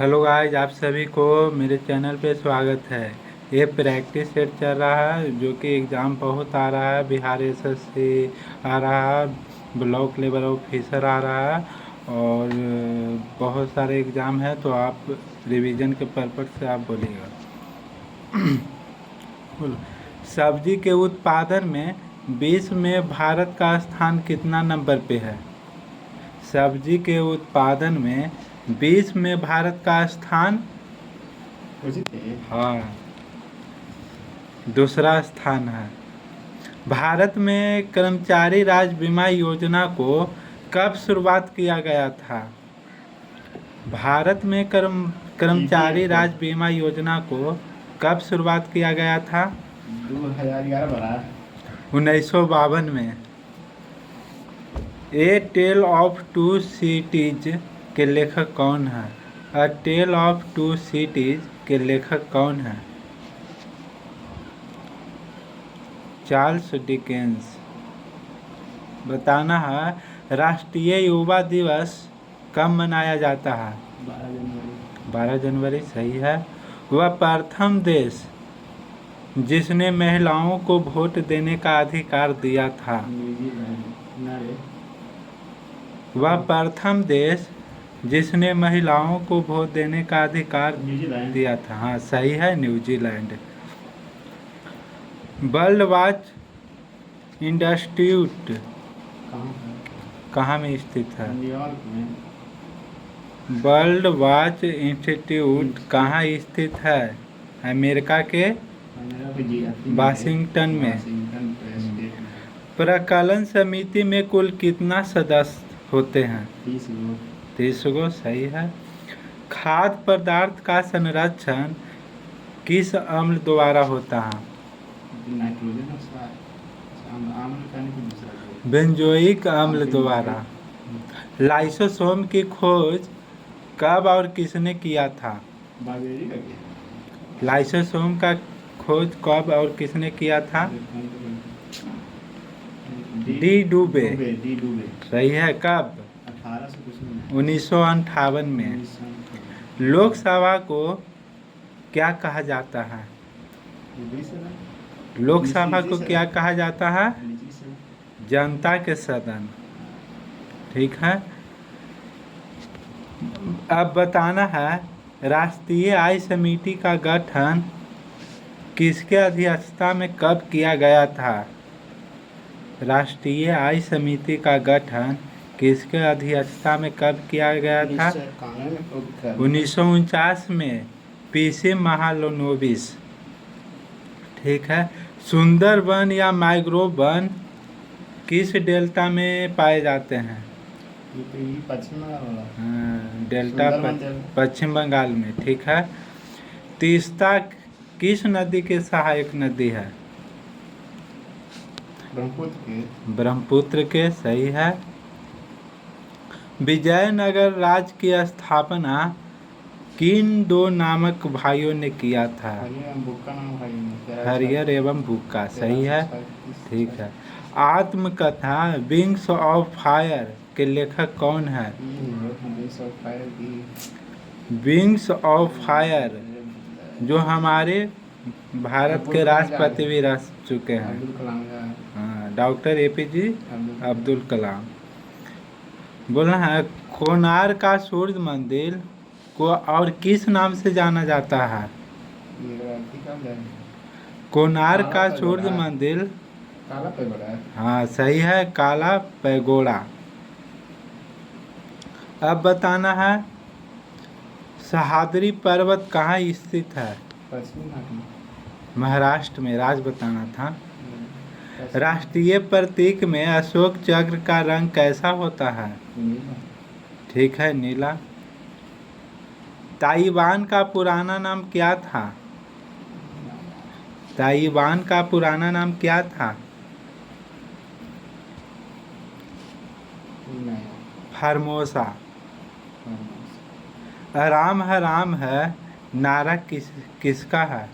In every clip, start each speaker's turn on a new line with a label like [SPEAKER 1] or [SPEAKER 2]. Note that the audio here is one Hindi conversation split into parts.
[SPEAKER 1] हेलो गाइस, आप सभी को मेरे चैनल पे स्वागत है। ये प्रैक्टिस सेट चल रहा है जो कि एग्ज़ाम बहुत आ रहा है। बिहार एसएससी आ रहा है, ब्लॉक लेवल ऑफिसर आ रहा है और बहुत सारे एग्ज़ाम है। तो आप रिवीजन के पर्पज़ से आप बोलिएगा। बोलो। सब्जी के उत्पादन में विश्व में भारत का स्थान कितना नंबर पे है? सब्जी के उत्पादन में विश्व में भारत का स्थान हाँ दूसरा स्थान है। भारत में कर्मचारी राज्य बीमा योजना को कब शुरुआत किया गया था? भारत में कर्मचारी राज्य बीमा योजना को कब शुरुआत किया गया था? 1952 में। ए टेल ऑफ टू सिटीज के लेखक कौन है? अ टेल ऑफ टू सिटीज के लेखक कौन है? Charles Dickens. बताना है राष्ट्रीय युवा दिवस कब मनाया जाता है? 12 जनवरी। सही है। वह प्रथम देश जिसने महिलाओं को वोट देने का अधिकार दिया था? वह प्रथम देश जिसने महिलाओं को वोट देने का अधिकार दिया था? हाँ सही है, न्यूजीलैंड। वर्ल्ड वॉच इंस्टीट्यूट कहाँ में स्थित है?
[SPEAKER 2] न्यूयॉर्क में।
[SPEAKER 1] वर्ल्ड वॉच इंस्टीट्यूट कहाँ स्थित है? अमेरिका के वाशिंगटन में। प्रकलन समिति में कुल कितना सदस्य होते हैं? 30 गो। सही है। खाद्य पदार्थ का संरक्षण किस अम्ल द्वारा होता है? बेंजोइक अम्ल द्वारा। लाइसोसोम की खोज कब और किसने किया था? लाइसोसोम का खोज कब और किसने किया था? डी डुबे। सही है। कब? 1958 में। लोकसभा को क्या कहा जाता है? लोकसभा को क्या कहा जाता है? जनता के सदन। ठीक है। अब बताना है राष्ट्रीय आय समिति का गठन किसके अध्यक्षता में कब किया गया था? राष्ट्रीय आय समिति का गठन किसके अध्यक्षता में कब किया गया था? 1949 में पीसी महालनोबिस। ठीक है। सुंदरवन या मैंग्रोव वन किस डेल्टा में पाए जाते हैं? डेल्टा पश्चिम बंगाल में। ठीक है। तीस्ता किस नदी के सहायक नदी है? ब्रह्मपुत्र के। सही है। विजयनगर राज्य की स्थापना किन दो नामक भाइयों ने किया था? हरियर एवं बुक्का। सही है। ठीक है। आत्मकथा विंग्स ऑफ फायर के लेखक कौन है? विंग्स ऑफ फायर जो हमारे भारत के राष्ट्रपति भी रह चुके हैं। हाँ, डॉक्टर एपीजे अब्दुल कलाम। बोलना है कोणार्क का सूर्य मंदिर को और किस नाम से जाना जाता है? कोणार्क का सूर्य मंदिर। हाँ सही है, काला पैगोडा। अब बताना है सह्याद्री पर्वत कहाँ स्थित है? महाराष्ट्र में। राज्य बताना था। राष्ट्रीय प्रतीक में अशोक चक्र का रंग कैसा होता है? ठीक है, नीला। ताइवान का पुराना नाम क्या था? ताइवान का पुराना नाम क्या था? फॉर्मोसा। राम है राम है नारा किसका है?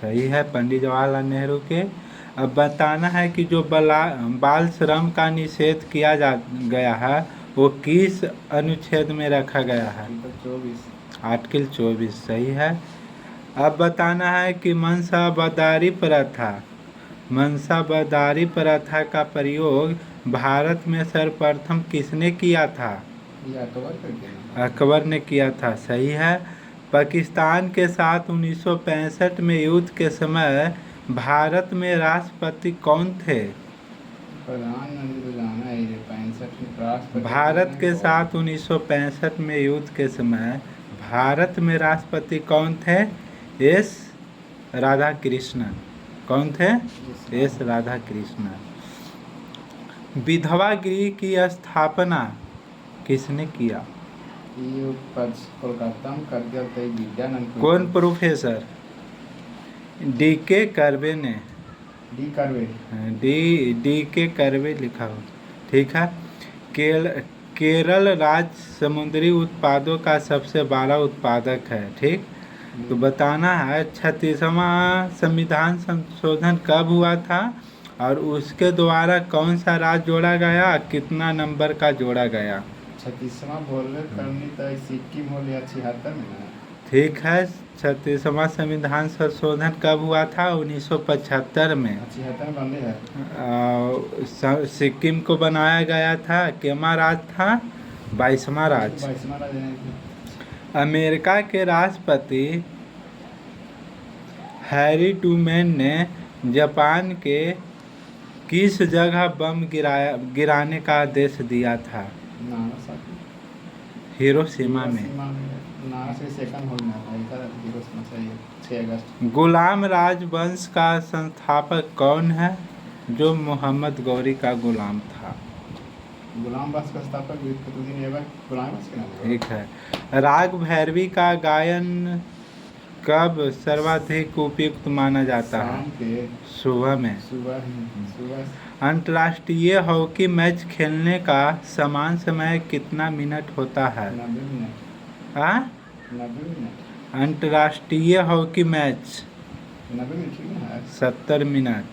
[SPEAKER 1] सही है, पंडित जवाहरलाल नेहरू के। अब बताना है कि जो बाल श्रम का निषेध किया गया है वो किस अनुच्छेद में रखा गया है?
[SPEAKER 2] 24।
[SPEAKER 1] आर्टिकल 24 सही है। अब बताना है कि मनसाबदारी प्रथा का प्रयोग भारत में सर्वप्रथम किसने किया था?
[SPEAKER 2] ये अकबर करके ना।
[SPEAKER 1] अकबर ने किया था सही है। पाकिस्तान के साथ 1965 में युद्ध के समय भारत में राष्ट्रपति कौन थे?
[SPEAKER 2] प्रधानमंत्री तो जाना है ये 65 में राष्ट्रपति
[SPEAKER 1] भारत के साथ 1965 में युद्ध के समय भारत में राष्ट्रपति कौन थे? एस राधाकृष्णन। कौन थे? एस राधाकृष्णन। विधवा गृह की स्थापना किसने किया?
[SPEAKER 2] ये कोलकाता में कर दिया था विद्यानंद।
[SPEAKER 1] कौन प्रोफेसर? D.K. कर्वे ने। D.K. कर्वे लिखा हो। ठीक है। केरल राज्य समुद्री उत्पादों का सबसे बड़ा उत्पादक है। ठीक। तो बताना है 36वां संविधान संशोधन कब हुआ था और उसके द्वारा कौन सा राज्य जोड़ा गया, कितना नंबर का जोड़ा गया?
[SPEAKER 2] 36वां बोले करनी तो सिक्किम हो लिया 76 में ना।
[SPEAKER 1] ठीक है। 36वां संविधान संशोधन कब हुआ था? 1975 में।
[SPEAKER 2] 76 में बने है।
[SPEAKER 1] सिक्किम को बनाया गया था। केमा राज था? 22वां राज्य।
[SPEAKER 2] 22वां राज्य।
[SPEAKER 1] अमेरिका के राष्ट्रपति हैरी ट्रूमैन ने जापान के किस जगह बम गिराने का आदेश दिया था? हिरोशिमा में। गुलाम राजवंश का संस्थापक कौन है? जो मोहम्मद गौरी का गुलाम था।
[SPEAKER 2] गुलाम वंश का संस्थापक गुलाम वंश के नाम।
[SPEAKER 1] ठीक है। राग भैरवी का गायन कब सर्वाधिक उपयुक्त माना जाता है? सुबह में।
[SPEAKER 2] सुबह।
[SPEAKER 1] अंतर्राष्ट्रीय हॉकी मैच खेलने का समान समय कितना मिनट होता है?
[SPEAKER 2] 90 मिनट। 90 मिनट।
[SPEAKER 1] अंतर्राष्ट्रीय हॉकी मैच
[SPEAKER 2] 90 मिनट है।
[SPEAKER 1] 70 मिनट।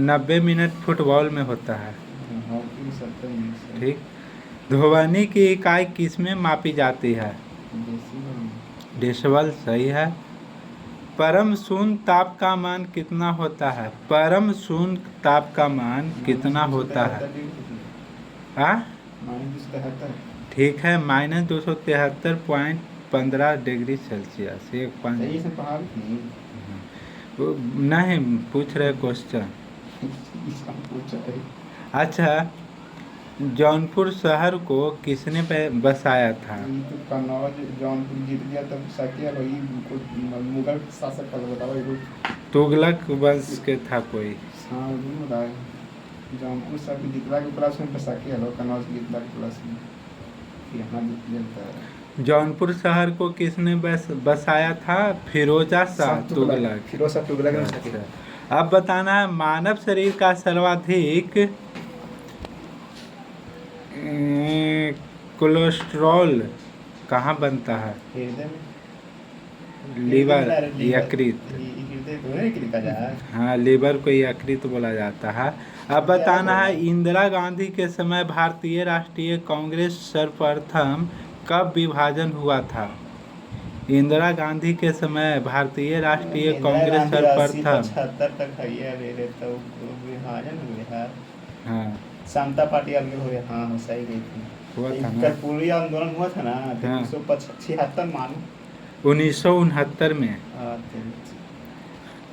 [SPEAKER 1] 90 मिनट फुटबॉल में होता है।
[SPEAKER 2] Hockey 70 minute.
[SPEAKER 1] ठीक। ध्वनि की इकाई किस में मापी जाती है? डेसिबल सही है। परम शून्य ताप का मान कितना होता है? परम शून्य ताप का मान कितना होता है? ठीक है। -273.15 डिग्री सेल्सियस। नहीं पूछ रहे क्वेश्चन। अच्छा, जौनपुर शहर को किसने बसाया था?
[SPEAKER 2] कन्नौज जौनपुर जीत गया तब सकिया वही मुगल शासक का बताओ।
[SPEAKER 1] तुगलक वंश के था कोई।
[SPEAKER 2] हाँ बताए। जौनपुर शहर जीतला के प्लस में सकिया लो कन्नौज जीतला के प्लस में यहाँ जीतता है।
[SPEAKER 1] जौनपुर शहर को किसने बसाया था? फिरोजा शाह तुगलक।
[SPEAKER 2] फिरोज शाह तुगलक ने सकिया।
[SPEAKER 1] अब बताना है मानव शरीर का सर्वाधिक कोलेस्ट्रॉल कहाँ बनता है? लीवर, यकृत। हाँ, लीवर को यकृत बोला जाता है। अब बताना है इंदिरा गांधी के समय भारतीय राष्ट्रीय कांग्रेस सर्वप्रथम कब विभाजन हुआ था? इंदिरा गांधी के समय भारतीय राष्ट्रीय कांग्रेस सर्वप्रथम। हाँ,
[SPEAKER 2] समता पार्टी अलग हो गया। हाँ सही गई थी।
[SPEAKER 1] हुआ था ना।
[SPEAKER 2] कर्पूरी आंदोलन हुआ था ना। 1976 मानो
[SPEAKER 1] 1969 में।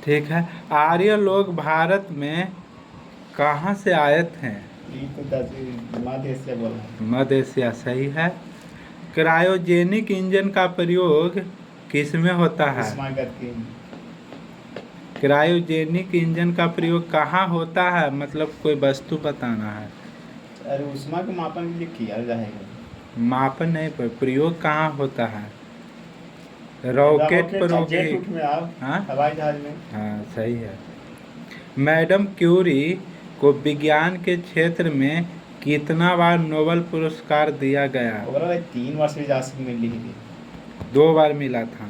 [SPEAKER 1] ठीक है। आर्य लोग भारत में कहाँ से आए थे? मध्य एशिया सही है। क्रायोजेनिक इंजन का प्रयोग किस में होता है? क्रायोजेनिक इंजन का प्रयोग कहाँ होता है? मतलब कोई वस्तु बताना है।
[SPEAKER 2] अरे उष्मा के मापन के लिए किया जाएगा।
[SPEAKER 1] मापन नहीं, पर प्रयोग कहाँ होता है? रॉकेट प्रयोग में। हाँ
[SPEAKER 2] हवाई जहाज में।
[SPEAKER 1] हाँ सही है। मैडम क्यूरी को विज्ञान के क्षेत्र में कितना बार नोबेल पुरस्कार दिया गया?
[SPEAKER 2] 3 बार से ज्यादा मिली है।
[SPEAKER 1] 2 बार मिला था।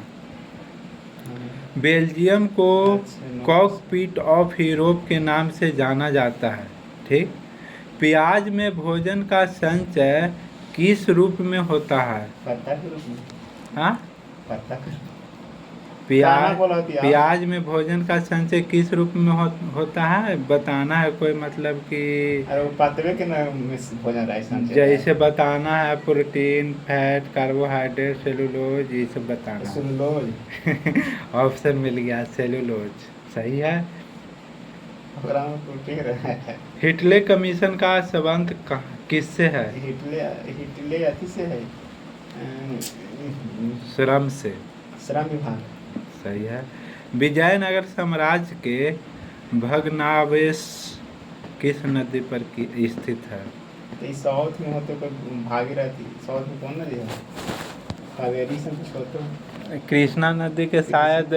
[SPEAKER 1] बेल्जियम को कॉकपिट ऑफ यूरोप के नाम से जाना जाता है। ठीक। प्याज में भोजन का संचय किस रूप में होता है?
[SPEAKER 2] पत्ता के रूप में।
[SPEAKER 1] हाँ,
[SPEAKER 2] पत्ता के
[SPEAKER 1] प्याज
[SPEAKER 2] दाना बोला प्याज।
[SPEAKER 1] प्याज में भोजन का संचय किस रूप में होता है, बताना है कोई, मतलब कि
[SPEAKER 2] अरे वो पतवे के ना में से भोजन राइस संचय
[SPEAKER 1] जैसे बताना है प्रोटीन, फैट, कार्बोहाइड्रेट, सेलुलोज, ये सब बताना है।
[SPEAKER 2] सुन लो।
[SPEAKER 1] ऑप्शन मिल गया, सेलुलोज सही है।
[SPEAKER 2] ओकरा में प्रोटीन रहे है।
[SPEAKER 1] हिटले कमीशन का संबंध किससे है?
[SPEAKER 2] हिटले अथी से है,
[SPEAKER 1] श्रम से।
[SPEAKER 2] श्रम विभाग।
[SPEAKER 1] सही है। विजयनगर साम्राज्य के भग्नावशेष किस नदी पर स्थित है?
[SPEAKER 2] तो इस साउथ में होते कोई भागीरथी, साउथ में कौन नदी है? कावेरी से कुछ होते।
[SPEAKER 1] कृष्णा नदी के शायद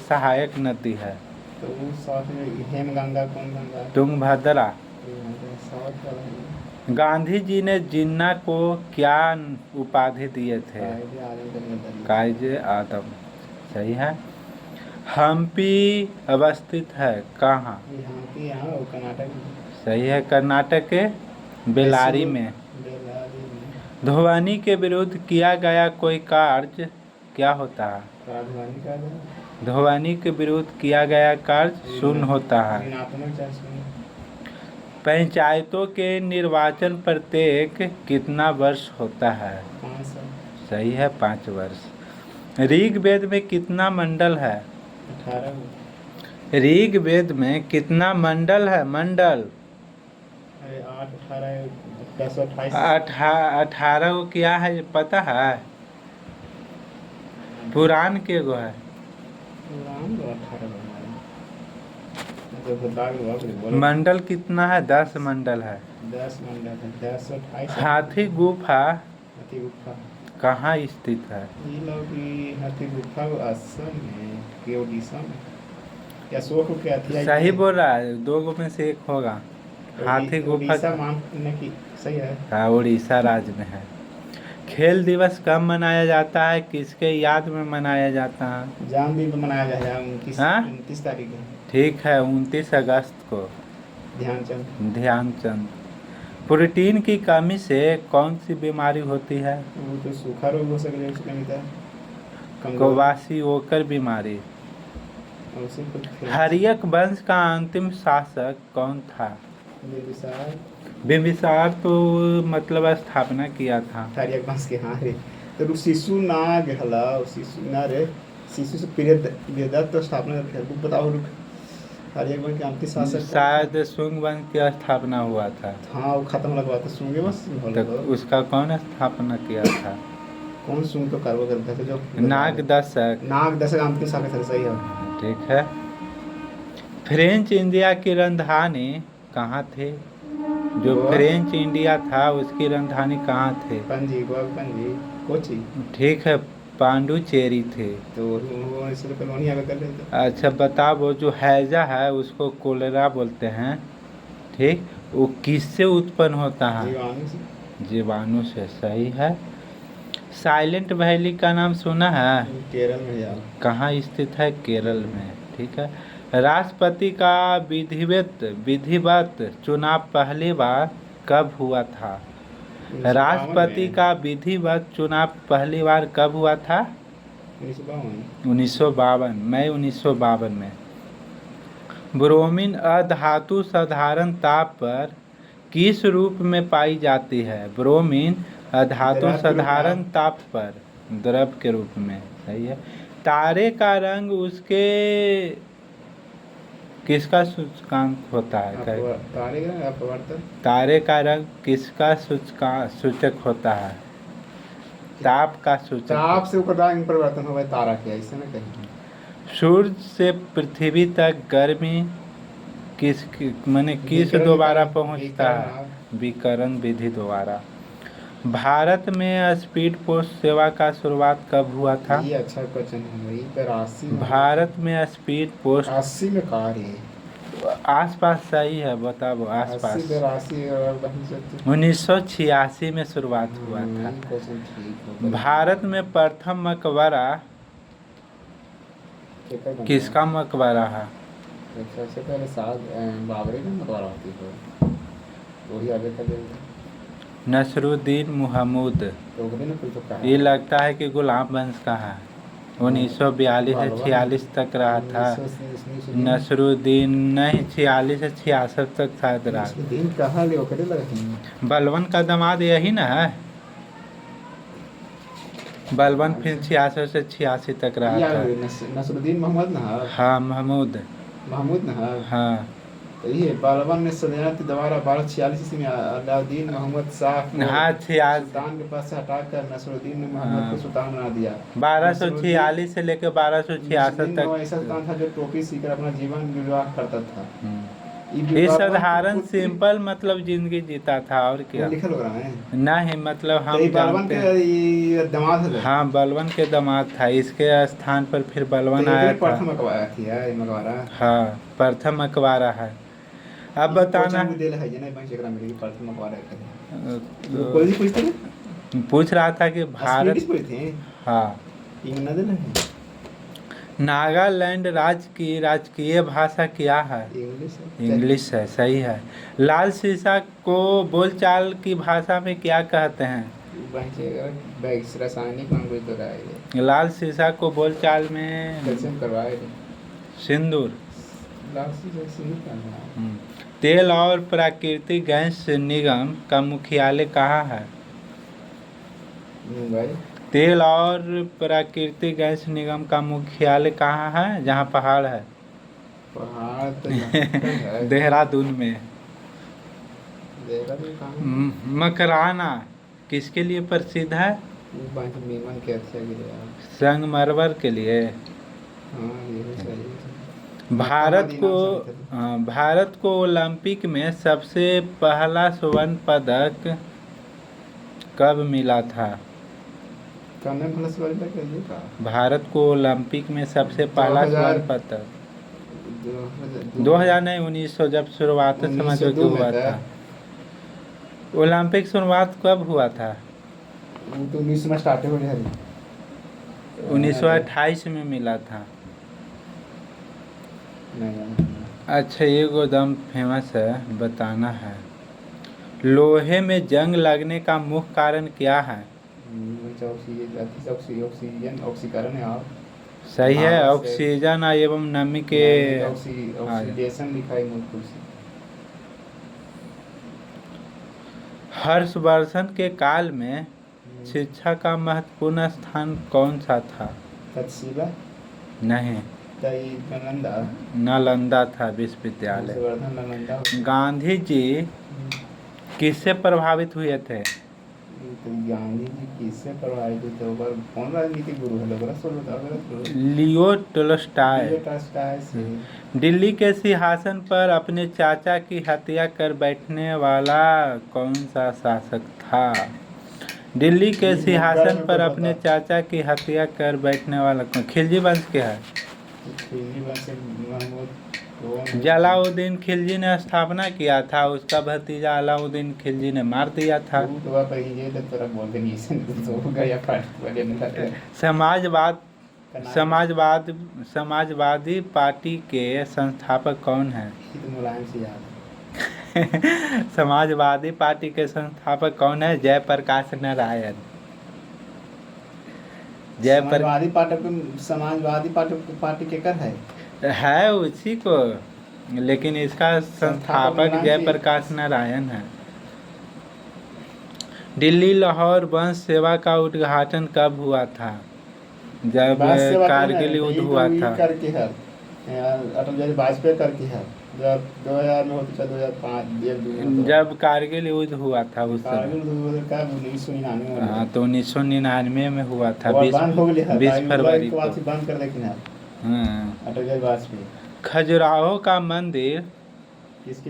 [SPEAKER 1] सहायक नदी है।
[SPEAKER 2] तो वो साउथ में हेमगंगा, कौन गंगा?
[SPEAKER 1] तुंगभद्रा।
[SPEAKER 2] साउथ वाला है।
[SPEAKER 1] गांधी जी ने जिन्ना को क्या उपाधि दिए थे?
[SPEAKER 2] कायदे आजम का निर्दलीय।
[SPEAKER 1] कायदे आदम। सही है। हम्पी अवस्थित है कहाँ?
[SPEAKER 2] यहाँ की यहाँ और कर्नाटक में।
[SPEAKER 1] सही है, कर्नाटक के बेल्लारी में।
[SPEAKER 2] बेल्लारी में।
[SPEAKER 1] धोनी के विरुद्ध किया गया कोई कार्य क्या होता है?
[SPEAKER 2] राजधानी का है।
[SPEAKER 1] धोनी के विरुद्ध किया गया कार्य शून्य होता है।
[SPEAKER 2] ऋणात्मक या शून्य।
[SPEAKER 1] पंचायतों के निर्वाचन प्रत्येक कितना वर्ष होता है?
[SPEAKER 2] 5 साल।
[SPEAKER 1] सही है, 5 वर्ष। ऋग्वेद में कितना मंडल है?
[SPEAKER 2] 18।
[SPEAKER 1] ऋग्वेद में कितना मंडल है? मंडल
[SPEAKER 2] अरे 8, 18, 10, 28।
[SPEAKER 1] 18 को क्या है पता है? पुराण के गो है।
[SPEAKER 2] पुराण तो 18 बनाया। तो बता के बाप रे बोलो।
[SPEAKER 1] मंडल कितना है? 10 मंडल है।
[SPEAKER 2] 10 मंडल है। 10, 28।
[SPEAKER 1] हाथी गुफा
[SPEAKER 2] हाथी गुफा
[SPEAKER 1] कहाँ स्थित है?
[SPEAKER 2] ये लोग की हाथी गुफा असम में के ओडिशा में या अशोक के अथी।
[SPEAKER 1] सही बोल रहा है, 2 गो में से एक होगा। हाथी गुफा
[SPEAKER 2] उड़ीसा मानने की सही है।
[SPEAKER 1] हाँ, उड़ीसा राज्य में है। खेल दिवस कब मनाया जाता है? किसके याद में मनाया जाता है?
[SPEAKER 2] जन्मदिन पे मनाया जाएगा 29
[SPEAKER 1] हाँ?
[SPEAKER 2] 29 तारीख को।
[SPEAKER 1] ठीक है, 29 अगस्त को।
[SPEAKER 2] ध्यानचंद।
[SPEAKER 1] ध्यानचंद। प्रोटीन की कमी से कौन सी बीमारी होती है?
[SPEAKER 2] वो तो सूखा रोग हो सकता है, उसमें मिलता है
[SPEAKER 1] क्वाशियोकर बीमारी। हर्यक वंश का अंतिम शासक कौन था? बिंबिसार तो मतलब स्थापना किया था।
[SPEAKER 2] हर्यक वंश के। हाँ रे, तो शिशु नाग हला, शिशु ना रे, शिशु से पीरियड वेदत तो स्थापना कर बुक बताओ रुक। हर्यक वंश के अंतिम शासक
[SPEAKER 1] शायद शुंग वंश की स्थापना हुआ था।
[SPEAKER 2] हाँ, वो खत्म लगवा था शुंग वंश।
[SPEAKER 1] तो उसका कौन स्थापना किया था?
[SPEAKER 2] कौन शुंग तो कार्य करता था जो
[SPEAKER 1] नागदशक।
[SPEAKER 2] नागदशक अंतिम शासक था। सही है।
[SPEAKER 1] ठीक है। फ्रेंच इंडिया की राजधानी कहाँ थे? जो फ्रेंच इंडिया था उसकी राजधानी कहाँ थे?
[SPEAKER 2] पणजी, पणजी, कोची।
[SPEAKER 1] ठीक है, पांडुचेरी थे।
[SPEAKER 2] तो वो इससे पहले वहीं आगे कर रहे थे।
[SPEAKER 1] अच्छा बता, वो जो हैजा है उसको कोलेरा बोलते हैं, ठीक, वो किससे उत्पन्न होता है?
[SPEAKER 2] जीवाणु से।
[SPEAKER 1] जीवाणु से। सही है। साइलेंट वैली का नाम सुना है?
[SPEAKER 2] केरल में यार।
[SPEAKER 1] कहाँ स्थित है? केरल में। ठीक है। राष्ट्रपति का विधिवत चुनाव पहली बार कब हुआ था? राष्ट्रपति का विधिवत चुनाव पहली बार कब हुआ था? 1952, मई 1952 में। ब्रोमीन अधातु साधारण ताप पर किस रूप में पाई जाती है? ब्रोमीन अधातु साधारण ताप पर द्रव के रूप में। सही है। तारे का रंग उसके किसका सूचकांक होता है?
[SPEAKER 2] तारे का अपवर्तन।
[SPEAKER 1] तारे का रंग किसका सूचक होता है? ताप का सूचक।
[SPEAKER 2] ताप से ऊपर रंग परिवर्तन हुआ है तारा के, ऐसे ना कहीं।
[SPEAKER 1] सूर्य से पृथ्वी तक गर्मी किस द्वारा पहुंचता है? विकिरण विधि द्वारा। भारत में स्पीड पोस्ट सेवा का शुरुआत कब हुआ था?
[SPEAKER 2] ये अच्छा क्वेश्चन है भाई। 82 में।
[SPEAKER 1] भारत में स्पीड पोस्ट
[SPEAKER 2] 80 में कहा है।
[SPEAKER 1] आसपास सही है, बताओ आसपास।
[SPEAKER 2] 80, 82
[SPEAKER 1] 1986 में शुरुआत हुआ था। भारत में प्रथम मकबरा किसका मकबरा है?
[SPEAKER 2] सबसे पहले बाबरी का मकबरा होती है। वही आगे का दे
[SPEAKER 1] नसरुद्दीन महमूद,
[SPEAKER 2] तो कभी ना कोई तो कहा
[SPEAKER 1] ये लगता है कि गुलाम वंश का है। 1942 से 46 तक रहा था। नसरुद्दीन नहीं, 46 से 66 तक शायद रहा।
[SPEAKER 2] नसरुद्दीन कहाँ ले ओकरे लगा
[SPEAKER 1] बलबन का दामाद यही ना है। बलबन फिर 66 से 86 तक रहा था।
[SPEAKER 2] नसरुद्दीन मोहम्मद ना है?
[SPEAKER 1] हाँ महमूद
[SPEAKER 2] ना है?
[SPEAKER 1] हाँ।
[SPEAKER 2] तो ये बालबन ने सल्तनत दोबारा 1246 ईस्वी में अलाउद्दीन मोहम्मद शाह को
[SPEAKER 1] हाँ
[SPEAKER 2] सुल्तान के पास से हटाकर नसरुद्दीन ने मोहम्मद को सुल्तान बना दिया।
[SPEAKER 1] 1246 से लेकर 1266
[SPEAKER 2] नसरुद्दीन वो
[SPEAKER 1] तक।
[SPEAKER 2] ऐसा सुल्तान था जो टोपी सीकर अपना जीवन निर्वाह करता था।
[SPEAKER 1] ये साधारण सिंपल मतलब जिंदगी जीता था और क्या।
[SPEAKER 2] लिखल हो रहा है
[SPEAKER 1] नहीं मतलब
[SPEAKER 2] तो
[SPEAKER 1] हम
[SPEAKER 2] ये बालबन
[SPEAKER 1] जानते हैं।
[SPEAKER 2] के दामाद है।
[SPEAKER 1] हाँ बलवन के दामाद था, इसके स्थान पर फिर बलवन
[SPEAKER 2] तो
[SPEAKER 1] आया
[SPEAKER 2] ये
[SPEAKER 1] था।
[SPEAKER 2] प्रथम मकबरा थी है मकबरा।
[SPEAKER 1] हाँ प्रथम मकबरा है। अब बताना
[SPEAKER 2] प्रथम मकबरा है।
[SPEAKER 1] तो
[SPEAKER 2] कोई पूछते हैं
[SPEAKER 1] पूछ रहा था कि भारत,
[SPEAKER 2] पूछते हैं
[SPEAKER 1] हाँ
[SPEAKER 2] इंगना दे नहीं
[SPEAKER 1] नागालैंड राज्य की राजकीय भाषा क्या है?
[SPEAKER 2] इंग्लिश है।
[SPEAKER 1] इंग्लिश है, सही है। लाल सीसा को बोलचाल की भाषा में क्या कहते हैं?
[SPEAKER 2] रासायनिक मांग तो रहा है।
[SPEAKER 1] लाल सीसा को बोलचाल में
[SPEAKER 2] कैल्शियम करवाए
[SPEAKER 1] सिंदूर।
[SPEAKER 2] लाल सीसा सिंदूर करना।
[SPEAKER 1] तेल और प्राकृतिक गैस निगम का मुख्यालय कहाँ है?
[SPEAKER 2] मुंबई।
[SPEAKER 1] तेल और प्राकृतिक गैस निगम का मुख्यालय कहाँ है जहाँ पहाड़ है?
[SPEAKER 2] पहाड़ तो है।
[SPEAKER 1] देहरादून में।
[SPEAKER 2] देहरादून कहाँ?
[SPEAKER 1] मकराना किसके लिए प्रसिद्ध है?
[SPEAKER 2] मीमन के अच्छा गिरा।
[SPEAKER 1] संगमरमर के लिए।
[SPEAKER 2] हाँ ये सही है।
[SPEAKER 1] भारत को ओलंपिक में सबसे पहला स्वर्ण पदक कब मिला था? भारत को ओलंपिक में सबसे पहला स्वर्ण पदक 2000 नहीं 1900 जब शुरुआत समझो कि हुआ था। ओलंपिक शुरुआत कब हुआ था?
[SPEAKER 2] 1900 में स्टार्ट हो गया।
[SPEAKER 1] 1928 में मिला था। अच्छा ये गोदाम फेमस है, बताना है। लोहे में जंग लगने का मुख्य कारण क्या है?
[SPEAKER 2] ऑक्सीकरण है आप
[SPEAKER 1] सही है, ऑक्सीजन एवं नमी के
[SPEAKER 2] ऑक्सीडेशन लिखा है मुझको।
[SPEAKER 1] हर्षवर्धन के काल में शिक्षा का महत्वपूर्ण स्थान कौन सा था?
[SPEAKER 2] तक्षशिला
[SPEAKER 1] नहीं, नालंदा था विश्वविद्यालय। गांधी जी किससे प्रभावित हुए थे?
[SPEAKER 2] गांधी जी किससे प्रभावित हुए थे? कौन राजनीतिक गुरु है?
[SPEAKER 1] लियो टोल्स्टॉय। दिल्ली के सिंहासन पर अपने चाचा की हत्या कर बैठने वाला कौन सा शासक था? दिल्ली के सिंहासन पर अपने चाचा की हत्या कर बैठने वाला कौन? खिलजी वंश के है। जलाउद्दीन खिलजी ने स्थापना किया था, उसका भतीजा अलाउद्दीन खिलजी ने मार दिया था। समाजवादी पार्टी के संस्थापक कौन है? समाजवादी पार्टी के संस्थापक कौन है? जयप्रकाश नारायण।
[SPEAKER 2] समाजवादी पार्टी के कर
[SPEAKER 1] है उसी को, लेकिन इसका संस्थापक जयप्रकाश नारायण है। दिल्ली लाहौर बस सेवा का उद्घाटन कब हुआ था? जब कारगिल युद्ध हुआ था।
[SPEAKER 2] अटल बिहारी वाजपेयी करके है जब 2000 में होता 2005
[SPEAKER 1] जब कारगिल युद्ध हुआ था उस समय।
[SPEAKER 2] 1999
[SPEAKER 1] हाँ तो 1999 में हुआ था। 20 फरवरी को।
[SPEAKER 2] बंद कर दें।
[SPEAKER 1] हाँ।
[SPEAKER 2] अटल बिहारी वाजपेयी।
[SPEAKER 1] खजुराहो का मंदिर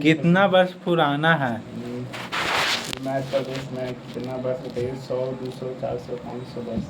[SPEAKER 1] कितना वर्ष पुराना है?
[SPEAKER 2] हिमाचल प्रदेश में कितना वर्ष बताइए? 100, 200, 400, 500 वर्ष।